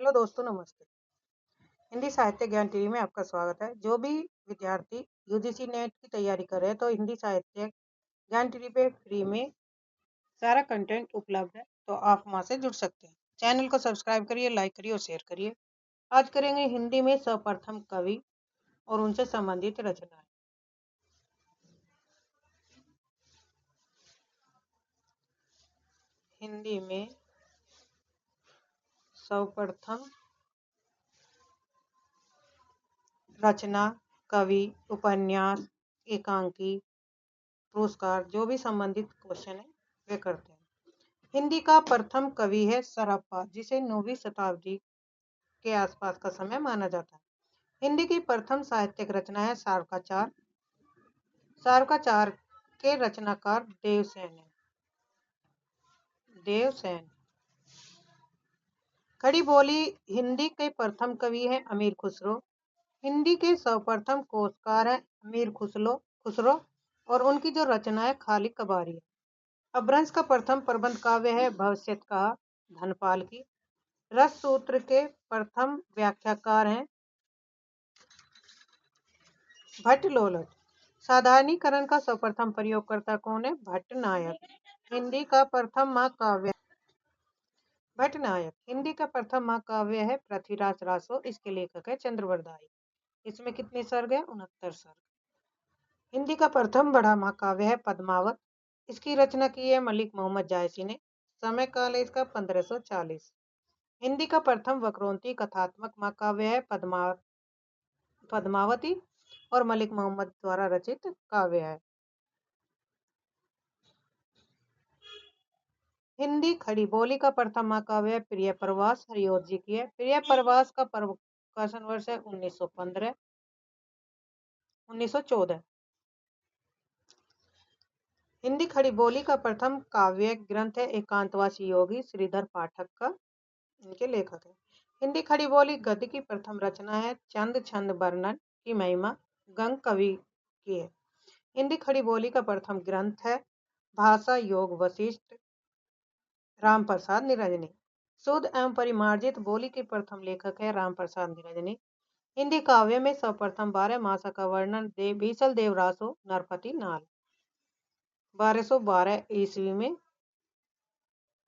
Hello दोस्तों, नमस्ते। हिंदी साहित्य ज्ञान टीवी में आपका स्वागत है। जो भी विद्यार्थी यूजीसी नेट की तैयारी कर रहे हैं तो हिंदी साहित्य ज्ञान टीवी पे फ्री में सारा कंटेंट उपलब्ध है, तो आप वहां से जुड़ सकते हैं। चैनल को सब्सक्राइब करिए, लाइक करिए और शेयर करिए। आज करेंगे हिंदी में सर्वप्रथम कवि और उनसे संबंधित रचनाएं। हिंदी में सर्वप्रथम रचना, कवि, उपन्यास, एकांकी, पुरस्कार, जो भी संबंधित क्वेश्चन है वे करते हैं। हिंदी का प्रथम कवि है सरप्पा, जिसे 9वीं शताब्दी के आसपास का समय माना जाता है। हिंदी की प्रथम साहित्यिक रचना है सार्वकाचार। सार्वकाचार के रचनाकार देवसेन है। देवसेन। खड़ी बोली हिंदी के प्रथम कवि है अमीर खुसरो। हिंदी के सर्वप्रथम कोशकार है अमीर खुसरो और उनकी जो रचना है खाली कबारी है। अपभ्रंश का प्रथम प्रबंध काव्य है भविष्यत कहा, धनपाल की। रस सूत्र के प्रथम व्याख्याकार हैं भट्टलोलट। साधारणीकरण का सर्वप्रथम प्रयोगकर्ता कौन है? भट्टनायक। हिंदी का प्रथम महाकाव्य भट्टनायक। हिंदी का प्रथम महाकाव्य है पृथ्वीराज रासो। इसके लेखक है चंद्रवरदाई। इसमें कितने सर्ग है? 69 सर्ग। हिंदी का प्रथम बड़ा महाकाव्य है पद्मावत। इसकी रचना की है मलिक मोहम्मद जायसी ने। समय काल है इसका 1540। हिंदी का प्रथम वक्रोक्ति कथात्मक महाकाव्य है पद्मावती और मलिक मोहम्मद द्वारा रचित काव्य है। हिंदी खड़ी बोली का प्रथम महाकाव्य है प्रिय प्रवास, हरिओं जी की है। प्रिय प्रवास का प्रकाशन वर्ष है 1914। हिंदी खड़ी बोली का प्रथम काव्य ग्रंथ है एकांतवासी योगी, श्रीधर पाठक का इनके लेखक है। हिंदी खड़ी बोली गद्य की प्रथम रचना है चंद छंद वर्णन की महिमा, गंग कवि की है। हिंदी खड़ी बोली का प्रथम ग्रंथ है भाषा योग वशिष्ठ, राम प्रसाद निरंजनी। शुद्ध एवं परिमार्जित बोली के प्रथम लेखक है राम प्रसाद निरंजनी। हिंदी काव्य में सर्वप्रथम 12 मासा का वर्णन बीसल देवरासो नरपति नाल 1212 ईस्वी में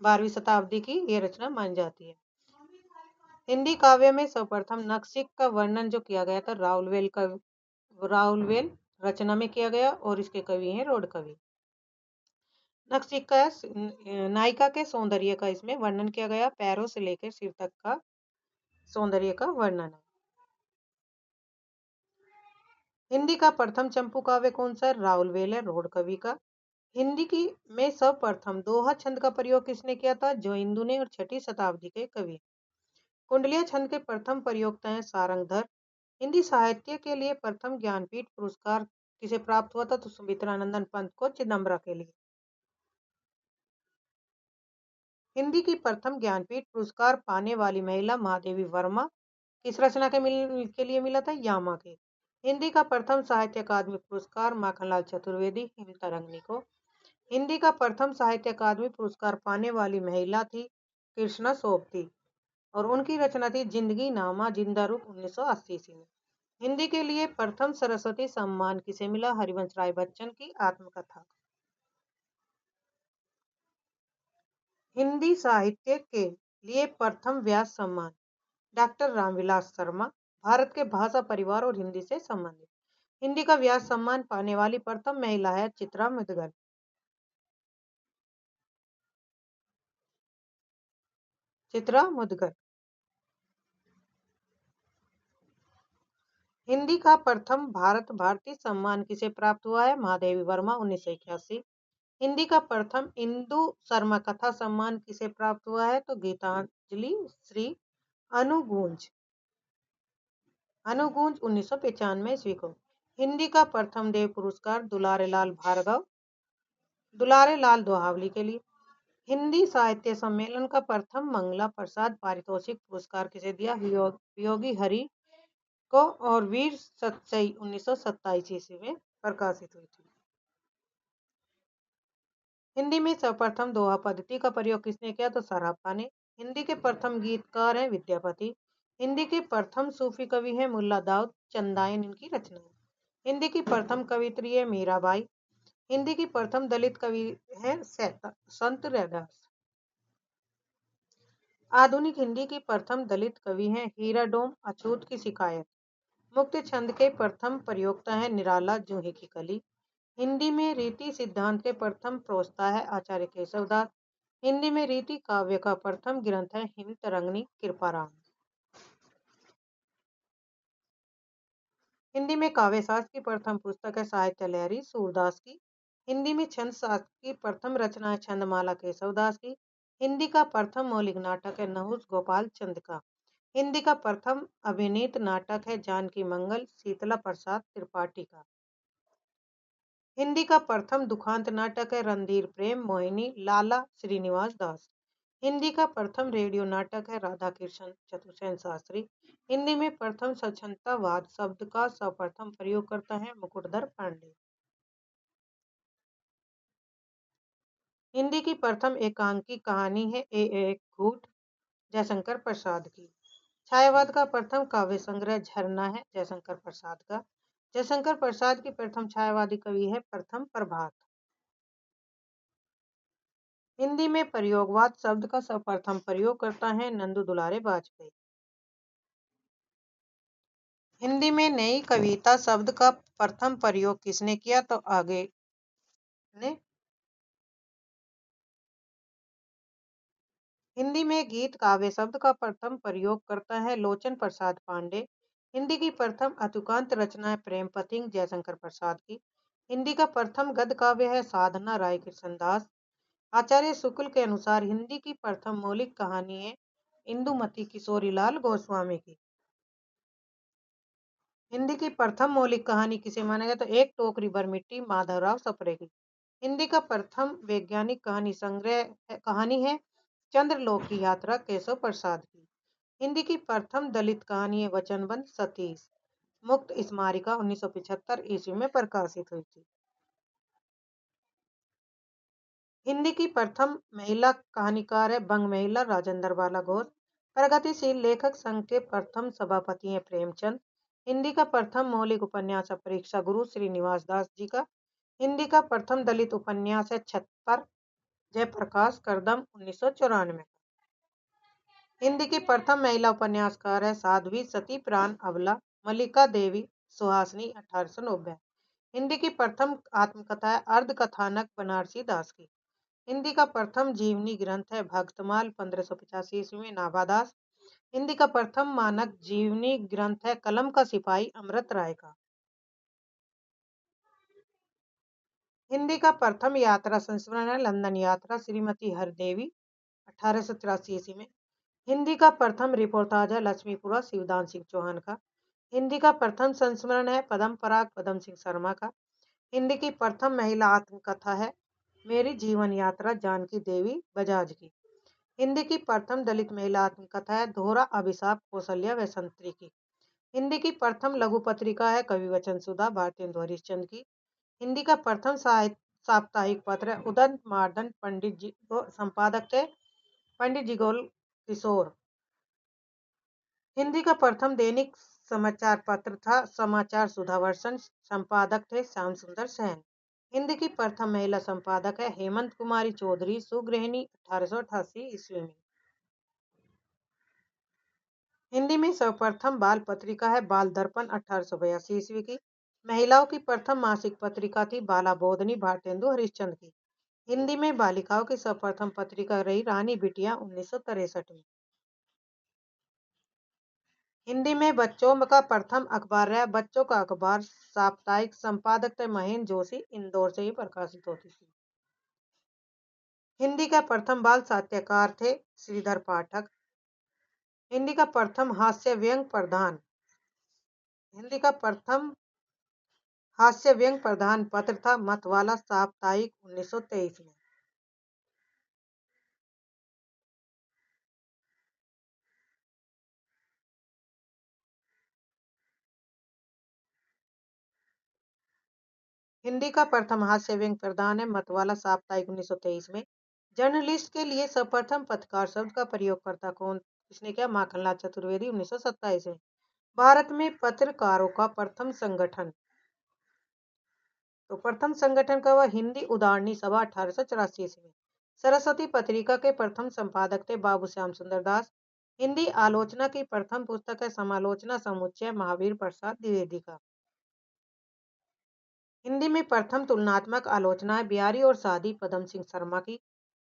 12वीं शताब्दी की ये रचना मानी जाती है। हिंदी काव्य में सर्वप्रथम नखशिख का वर्णन जो किया गया था राउलवेल रचना में किया गया और इसके कवि हैं रोड कवि। नखशिख का नायिका के सौंदर्य का इसमें वर्णन किया गया, पैरों से लेकर सिर तक का सौंदर्य का वर्णन है। हिंदी का प्रथम चंपू काव्य कौन सा? राउलवेल है, रोड कवि का। हिंदी की में सर्वप्रथम दोहा छंद का प्रयोग किसने किया था? जोइंदू ने और 6वीं शताब्दी के कवि। कुंडलीय छंद के प्रथम प्रयोक्ता हैं सारंगधर। हिंदी साहित्य के लिए प्रथम ज्ञानपीठ पुरस्कार किसे प्राप्त हुआ था? तो सुमित्रानंदन पंत को चिदम्बरा के लिए। हिंदी की प्रथम ज्ञानपीठ पुरस्कार पाने वाली महिला महादेवी वर्मा किस रचना के लिए मिला था? यामा के। हिंदी का प्रथम साहित्य अकादमी पुरस्कार माखनलाल चतुर्वेदी हिम तरंगिणी को। हिंदी का प्रथम साहित्य अकादमी पुरस्कार पाने वाली महिला थी कृष्णा सोबती और उनकी रचना थी जिंदगी नामा जिंदा रूप 1980 ईस्वी में। हिंदी के लिए प्रथम सरस्वती सम्मान किसे मिला? हरिवंश राय बच्चन की आत्मकथा। हिंदी साहित्य के लिए प्रथम व्यास सम्मान डॉक्टर रामविलास शर्मा। भारत के भाषा परिवार और हिंदी से संबंधित। हिंदी का व्यास सम्मान पाने वाली प्रथम महिला है चित्रा मुदगल। चित्रा मुदगल। हिंदी का प्रथम भारत भारती सम्मान किसे प्राप्त हुआ है? महादेवी वर्मा 1981। हिंदी का प्रथम इंदु शर्मा कथा सम्मान किसे प्राप्त हुआ है? तो गीतांजलि श्री अनुगूंज 1995 ईस्वी को। हिंदी का प्रथम देव पुरस्कार दुलारे लाल दोहावली के लिए। हिंदी साहित्य सम्मेलन का प्रथम मंगला प्रसाद पारितोषिक पुरस्कार किसे दिया? योगी हरि को और वीर सतसई 1927 ईस्वी में प्रकाशित हुई थी। हिंदी में सर्वप्रथम दोहा पद्धति का प्रयोग किसने किया? तो सरप्पा ने। हिंदी के प्रथम गीतकार हैं विद्यापति। हिंदी के प्रथम सूफी कवि हैं मुल्ला दाऊद चंदाइन, इनकी रचना है। हिंदी की प्रथम कवियत्री है मीराबाई। हिंदी की प्रथम दलित कवि है संत रैदास। आधुनिक हिंदी की प्रथम दलित कवि हैं हीरा डोम अछूत की शिकायत। मुक्त छंद के प्रथम प्रयोक्ता है निराला जूही की कली। हिंदी में रीति सिद्धांत के प्रथम प्रोस्ता है आचार्य केशवदास। हिंदी में रीति काव्य का प्रथम ग्रंथ है हिम तरंगिणी कृपाराम। हिंदी में काव्य शास्त्र की प्रथम पुस्तक है साहित्य लहरी सूरदास की। हिंदी में छंद शास्त्र की प्रथम रचना है छंदमाला केशवदास की। हिंदी का प्रथम मौलिक नाटक है नहुस गोपाल चंद का। हिंदी का प्रथम अभिनीत नाटक है जानकी मंगल शीतला प्रसाद त्रिपाठी का। हिंदी का प्रथम दुखांत नाटक है रणधीर प्रेम मोहिनी लाला श्रीनिवास दास। हिंदी का प्रथम रेडियो नाटक है राधा कृष्ण चतुर्सेन शास्त्री। हिंदी में प्रथम स्वच्छंदतावाद शब्द का सर्वप्रथम प्रयोग करता है मुकुटधर पांडे। हिंदी की प्रथम एकांकी कहानी है एक घूट जयशंकर प्रसाद की। छायावाद का प्रथम काव्य संग्रह झरना है जयशंकर प्रसाद का। जयशंकर प्रसाद की प्रथम छायावादी कवि है प्रथम प्रभात। हिंदी में प्रयोगवाद शब्द का सर्वप्रथम प्रयोग करता है नंदू दुलारे वाजपेयी। हिंदी में नई कविता शब्द का प्रथम प्रयोग किसने किया तो आगे ने। हिंदी में गीत काव्य शब्द का प्रथम प्रयोग करता है लोचन प्रसाद पांडे। हिंदी की प्रथम अतुकांत रचना है प्रेम पथिंग जयशंकर प्रसाद की। हिंदी का प्रथम गद्य काव्य है साधना राय कृष्णदास। आचार्य शुक्ल के अनुसार हिंदी की प्रथम मौलिक कहानी है इंदुमती किशोरीलाल गोस्वामी की। हिंदी की प्रथम मौलिक कहानी किसे माना गया तो एक टोकरी भर मिट्टी माधवराव सप्रे की। हिंदी का प्रथम वैज्ञानिक कहानी संग्रह कहानी है चंद्रलोक की यात्रा केशव प्रसाद की। हिंदी की प्रथम दलित कहानी है वचनबंध सतीश। मुक्त स्मारिका 1975 ईस्वी में प्रकाशित हुई थी। हिंदी की प्रथम महिला कहानीकार है बंग महिला राजेंद्र बाला घोष। प्रगतिशील लेखक संघ के प्रथम सभापति हैं प्रेमचंद। हिंदी का प्रथम मौलिक उपन्यास है परीक्षा गुरु श्रीनिवास दास जी का। हिंदी का प्रथम दलित उपन्यास है छत्तर जयप्रकाश करदम 1994। हिंदी की प्रथम महिला उपन्यासकार है साध्वी सती प्राण अबला मल्लिका देवी सुहासिनी 1890। हिंदी की प्रथम आत्मकथा है अर्धकथानक बनारसी दास की। हिंदी का प्रथम जीवनी ग्रंथ है भक्तमाल 1585 ईस्वी में नाभादास। हिंदी का प्रथम मानक जीवनी ग्रंथ है कलम का सिपाही अमृत राय का। हिंदी का प्रथम यात्रा संस्मरण है लंदन यात्रा श्रीमती हरदेवी 1883 ईस्वी में। हिंदी का प्रथम रिपोर्टाज है लक्ष्मीपुरा शिवदान सिंह चौहान का। हिंदी का प्रथम संस्मरण है पदम पराग पदम सिंह शर्मा का। हिंदी की प्रथम महिला आत्मकथा है मेरी जीवन यात्रा जानकी देवी बजाज की। हिंदी की प्रथम दलित महिला आत्मकथा है दोहरा अभिशाप कौशल्या वैसंत्री की। हिंदी की प्रथम लघु पत्रिका है कवि वचन सुधा भारतेंदु हरिश्चंद्र की। हिंदी का प्रथम साप्ताहिक पत्र है उदंत मार्दंड पंडित जी संपादक थे पंडित जिगोल किशोर। हिंदी का प्रथम दैनिक समाचार पत्र था समाचार सुधावर्षन संपादक थे श्याम सुंदर सैन। हिंदी की प्रथम महिला संपादक है हेमंत कुमारी चौधरी सुगृहिणी 1888 ईस्वी में। हिंदी में सर्वप्रथम बाल पत्रिका है बाल दर्पण 1882 ईस्वी की। महिलाओं की प्रथम मासिक पत्रिका थी बाला बोधनी भारतेंदु हरिश्चंद्र की। हिंदी में बालिकाओं की सर्वप्रथम पत्रिका रही रानी बिटिया 1963 में। हिंदी में बच्चों का प्रथम अखबार रहा बच्चों का अखबार साप्ताहिक संपादक थे महेंद्र जोशी इंदौर से ही प्रकाशित होती थी। हिंदी का प्रथम बाल साहित्यकार थे श्रीधर पाठक। हिंदी का प्रथम हास्य व्यंग प्रधान हिंदी का प्रथम हास्य व्यंग प्रधान पत्र था मतवाला साप्ताहिक 1923 में। हिंदी का प्रथम हास्य व्यंग प्रधान है मतवाला साप्ताहिक 1923 में। जर्नलिस्ट के लिए सर्वप्रथम पत्रकार शब्द का प्रयोगकर्ता कौन? किसने किया? माखनलाल चतुर्वेदी 1927 में। भारत में पत्रकारों का प्रथम संगठन, तो प्रथम संगठन का हुआ हिंदी उदारणी सभा 1884 ईस्वी में। सरस्वती पत्रिका के प्रथम संपादक थे बाबू श्याम सुंदर दास। हिंदी आलोचना की प्रथम पुस्तक है समालोचना समुच्चय महावीर प्रसाद द्विवेदी का। हिंदी में प्रथम तुलनात्मक आलोचना है बिहारी और सादी पदम सिंह शर्मा की।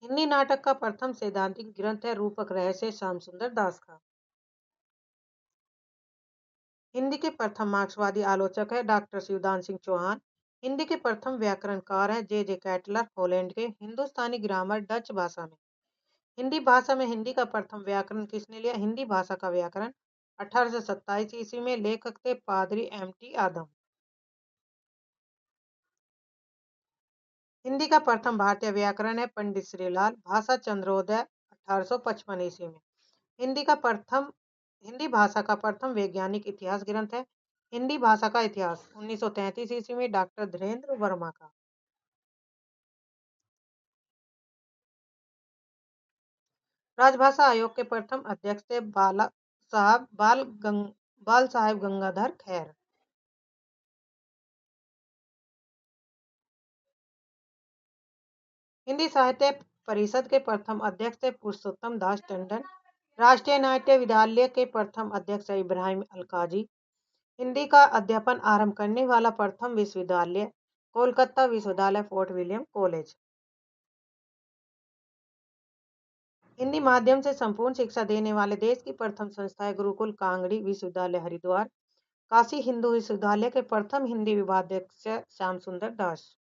हिंदी नाटक का प्रथम सैद्धांतिक ग्रंथ है रूपक रहस्य श्याम सुंदर दास का। हिंदी के प्रथम मार्क्सवादी आलोचक है डॉक्टर शिवदान सिंह चौहान। हिंदी के प्रथम व्याकरणकार है जे कैटलर हॉलैंड के। हिंदुस्तानी ग्रामर डच भाषा में। हिंदी भाषा में हिंदी का प्रथम व्याकरण किसने लिया? हिंदी भाषा का व्याकरण 1827 ईस्वी में। लेखक थे पादरी एम.टी. आदम। हिंदी का प्रथम भारतीय व्याकरण है पंडित श्रीलाल। भाषा चंद्रोदय 1855 ईस्वी में। हिंदी भाषा का प्रथम वैज्ञानिक इतिहास ग्रंथ है हिंदी भाषा का इतिहास 1933 ईस्वी में डॉक्टर धीरेन्द्र वर्मा का। राजभाषा आयोग के प्रथम अध्यक्ष थे बाल साहेब गंगाधर खैर। हिंदी साहित्य परिषद के प्रथम अध्यक्ष थे पुरुषोत्तम दास टंडन। राष्ट्रीय नाट्य विद्यालय के प्रथम अध्यक्ष है इब्राहिम अलकाजी। हिंदी का अध्यापन आरंभ करने वाला प्रथम विश्वविद्यालय कोलकाता विश्वविद्यालय फोर्ट विलियम कॉलेज। हिंदी माध्यम से संपूर्ण शिक्षा देने वाले देश की प्रथम संस्था है गुरुकुल कांगड़ी विश्वविद्यालय हरिद्वार। काशी हिंदू विश्वविद्यालय के प्रथम हिंदी विभागाध्यक्ष श्याम सुंदर दास।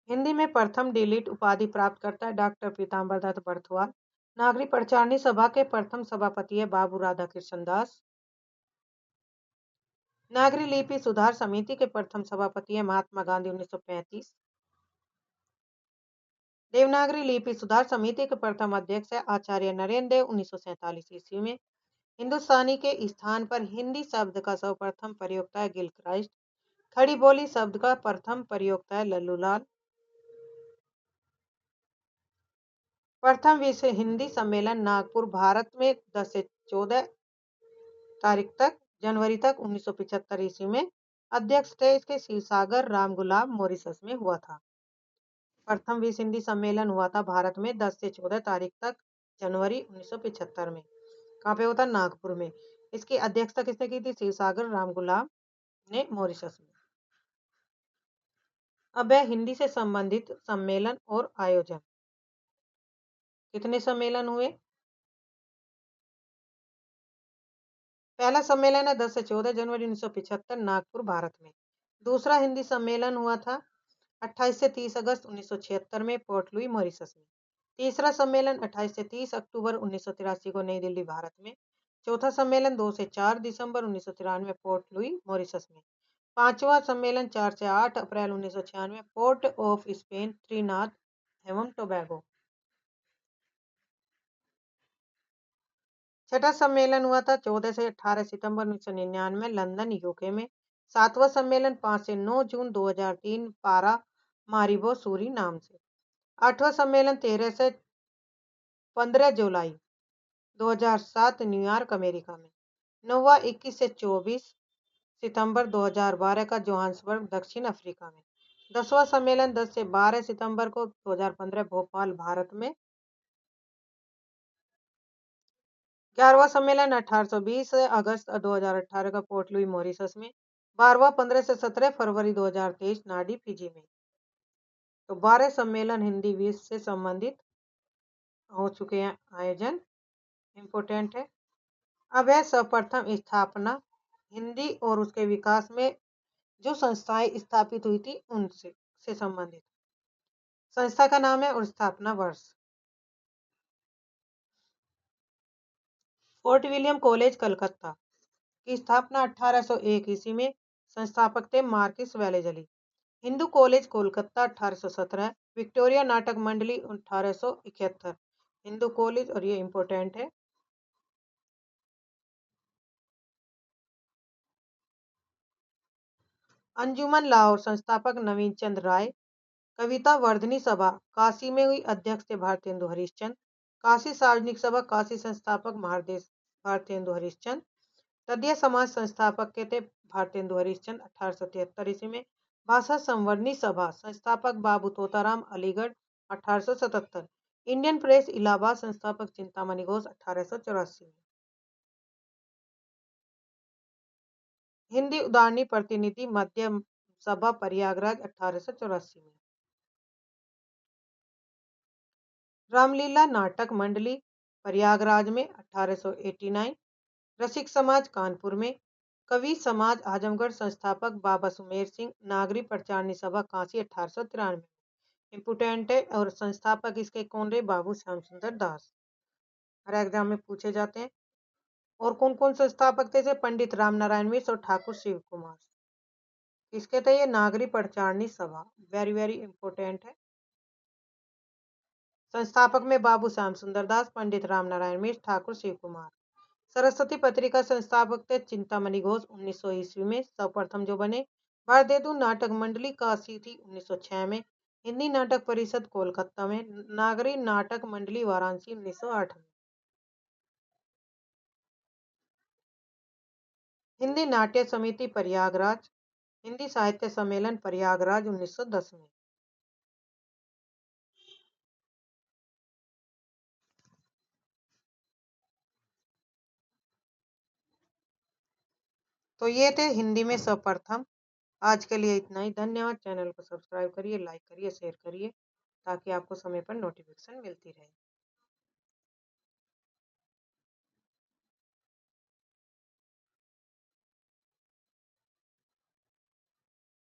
हिंदी में प्रथम डिलीट उपाधि प्राप्त करता है डॉक्टर पीताम्बर दत्त बर्थुआ। नागरिक प्रचारणी सभा के प्रथम सभापति है बाबू राधाकृष्ण दास। नागरिक लिपि सुधार समिति के प्रथम सभापति है महात्मा गांधी 1935। देवनागरी लिपि सुधार समिति के प्रथम अध्यक्ष है आचार्य नरेंद्र देव 1947 ईस्वी में। हिंदुस्तानी के स्थान पर हिंदी शब्द का सर्वप्रथम प्रयोक्ता है गिलक्राइस्ट। खड़ी बोली शब्द का प्रथम प्रयोक्ता है लल्लूलाल। प्रथम विश्व हिंदी सम्मेलन नागपुर भारत में 10 से 14 तारीख तक जनवरी तक 1975 ईस्वी में। अध्यक्ष थे इसके शिवसागर राम गुलाब मॉरिशस में हुआ था। प्रथम विश्व हिंदी सम्मेलन हुआ था भारत में 10 से 14 तारीख तक जनवरी 1975 में। कहाँ पे होता? नागपुर में। इसकी अध्यक्षता किसने की थी? शिवसागर राम गुलाब ने मॉरिशस में। अब है हिंदी से संबंधित सम्मेलन और आयोजन। कितने सम्मेलन हुए? पहला सम्मेलन है 10 से 14 जनवरी 1975 नागपुर भारत में। दूसरा हिंदी सम्मेलन हुआ था 28 से 30 अगस्त 1976 में पोर्ट लुई मॉरिशस में। तीसरा सम्मेलन 28 से 30 अक्टूबर 1983 को नई दिल्ली भारत में। चौथा सम्मेलन 2 से 4 दिसंबर 1993 पोर्ट लुई मॉरिशस में। पांचवा सम्मेलन 4 से 8 अप्रैल 1996 पोर्ट ऑफ स्पेन त्रिनाद एवं टोबैगो। छठा सम्मेलन हुआ था 14 से 18 सितंबर 1999 लंदन यूके में। सातवां सम्मेलन 5 से 9 जून 2003 पारा मारिबो सूरी नाम से। आठवां सम्मेलन 13 से 15 जुलाई 2007 न्यूयॉर्क अमेरिका में। नौवां 21 से 24 सितंबर 2012 का जोहान्सबर्ग दक्षिण अफ्रीका में। 10वां सम्मेलन 10 से 12 सितंबर को 2015 भोपाल भारत में। 11वां सम्मेलन 1820 अगस्त 2018 का पोर्ट लुई मॉरिशस में। 12वां 15 से 17 फरवरी 2023 नाडी फिजी में। तो 12 सम्मेलन हिंदी विश्व से संबंधित हो चुके हैं आयोजन। इम्पोर्टेंट है। अब है सर्वप्रथम स्थापना हिंदी और उसके विकास में जो संस्थाएं स्थापित हुई थी उनसे से संबंधित। संस्था का नाम है और स्थापना वर्ष। फोर्ट विलियम कॉलेज कलकत्ता की स्थापना 1801 ईस्वी में। संस्थापक थे Marxist Wellesley. Hindu college Kolkata 1817। Victoria नाटक मंडली 1871। हिंदू कॉलेज और ये इंपॉर्टेंट है। हिंदू कॉलेज 1817 विक्टोरिया नाटक मंडली 1871। हिंदू कॉलेज और ये इंपॉर्टेंट है। अंजुमन लाहौर संस्थापक नवीन चंद राय। कविता वर्धनी सभा काशी में हुई, अध्यक्ष थे भारतेंदु हरिश्चंद्र। काशी सार्वजनिक सभा काशी संस्थापक महादेश भारतेंदु हरिश्चंद्र। तदीय समाज संस्थापक के थे भारतेंदु हरिश्चंद्र 1873 ईस्वी में। भाषा संवर्धनी सभा संस्थापक बाबू तोताराम अलीगढ़ 1877। इंडियन प्रेस इलाहाबाद संस्थापक चिंतामणि घोष 1884 में। हिंदी उदारणी प्रतिनिधि मध्य सभा प्रयागराज 1884 में। रामलीला नाटक मंडली प्रयागराज में 1889। रसिक समाज कानपुर में। कवि समाज आजमगढ़ संस्थापक बाबा सुमेर सिंह। नागरिक प्रचारणी सभा काशी 1893। इम्पोर्टेंट है और संस्थापक इसके कौन रहे? बाबू श्याम सुंदर दास। हर एग्जाम में पूछे जाते हैं। और कौन कौन संस्थापक थे? पंडित राम नारायण मिश्र और ठाकुर शिव कुमार। किसके थे ये? नागरिक प्रचारणी सभा। वेरी वेरी इंपॉर्टेंट है। संस्थापक में बाबू श्याम सुंदर दास, पंडित राम नारायण मिश्र, ठाकुर शिव कुमार। सरस्वती पत्रिका संस्थापक थे चिंतामणि घोष 1900 ईस्वी में सर्वप्रथम जो बने। भारतेंदु नाटक मंडली काशी थी 1906 में। हिंदी नाटक परिषद कोलकाता में। नागरी नाटक मंडली वाराणसी 1908 में। हिंदी नाट्य समिति प्रयागराज। हिंदी साहित्य सम्मेलन प्रयागराज 1910 में। तो ये थे हिंदी में सर्वप्रथम। आज के लिए इतना ही। धन्यवाद। चैनल को सब्सक्राइब करिए, लाइक करिए, शेयर करिए ताकि आपको समय पर नोटिफिकेशन मिलती रहे।